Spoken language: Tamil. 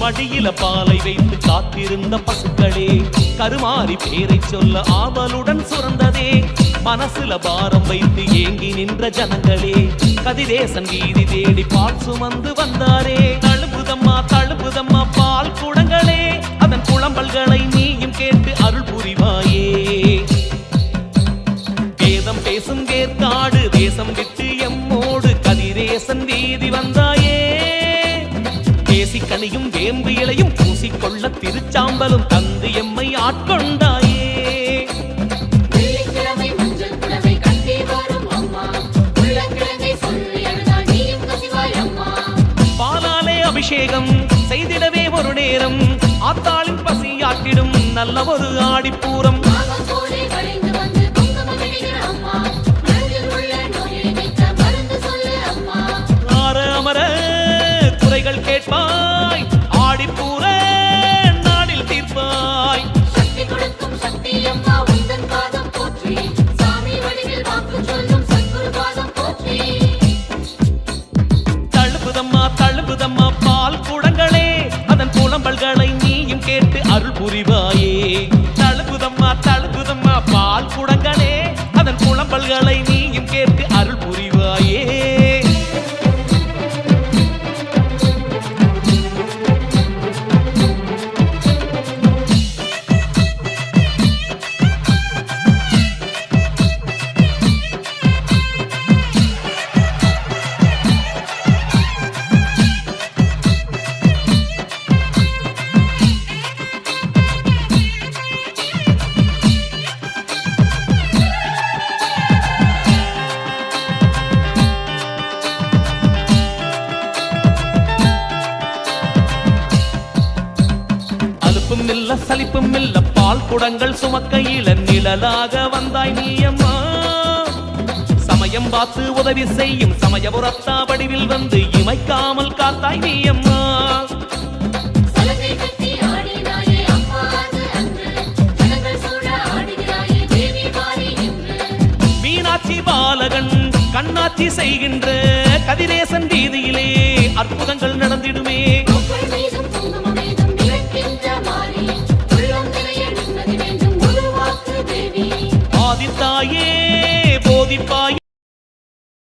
மடியில பாலை வைத்து காத்திருந்த பசுக்களே கருமாறி பேரை சொல்ல ஆவலுடன் சுரந்ததே மனசுல பாரம் வைத்து ஏங்கி நின்ற ஜனங்களே கதிரேசன் வீதி தேடி பால் சுமந்து வந்தாரே தழுப்புதம்மா பால் குடங்களே அதன் குளம்பல்களை நீயும் கேட்டு அருள் புரிவாயே வேதம் பேசும் வேர்க்காடு தேசம் விட்டு எம்மோடு கதிரேசன் வீதி வந்தாயே கனியும் வேம்பு இலையும் பூசிக்கொள்ள திருச்சாம்பலும் தந்து எம்மை ஆட்கொண்டாயே பாலாலே அபிஷேகம் செய்திடவே ஒரு நேரம் ஆத்தாளின் பசியாற்றிடும் நல்ல ஒரு ஆடிப்பூரம் அமர குறைகள் கேட்பாய் ஆடிப்பூர நாடில் தீர்ப்பாய் சக்தி கொடுக்கும் சக்தி அம்மா உந்தன் பாதம் போற்றி சாமி வடிவில் வாக்கு சொல்லும் சத்குரு பாதம் போற்றி தழுப்புதம்மா பால் குடங்களே அதன் புலம்பல்களை நீயும் கேட்டு அருள் புரிவாயே தழுப்புதம்மா பால் குடங்களே அதன் புலம்பல்களை நீயும் கேட்டு அருள் புரிவாயே சலிப்பும் இல்ல பால் குடங்கள் சுமக்கையில நிழலாக வந்தாய் நீயம்மா சமயம் பார்த்து உதவி செய்யும் சமயபுரத்தா வடிவில் வந்து இமைக்காமல் காத்தாய் நீயம்மா மீனாட்சி பாலகன் கண்ணாட்சி செய்கின்ற கதிரேசன் வீதியிலே அற்புதங்கள் நடந்திடுமே ஆதித்தாயே போதிப்பாயே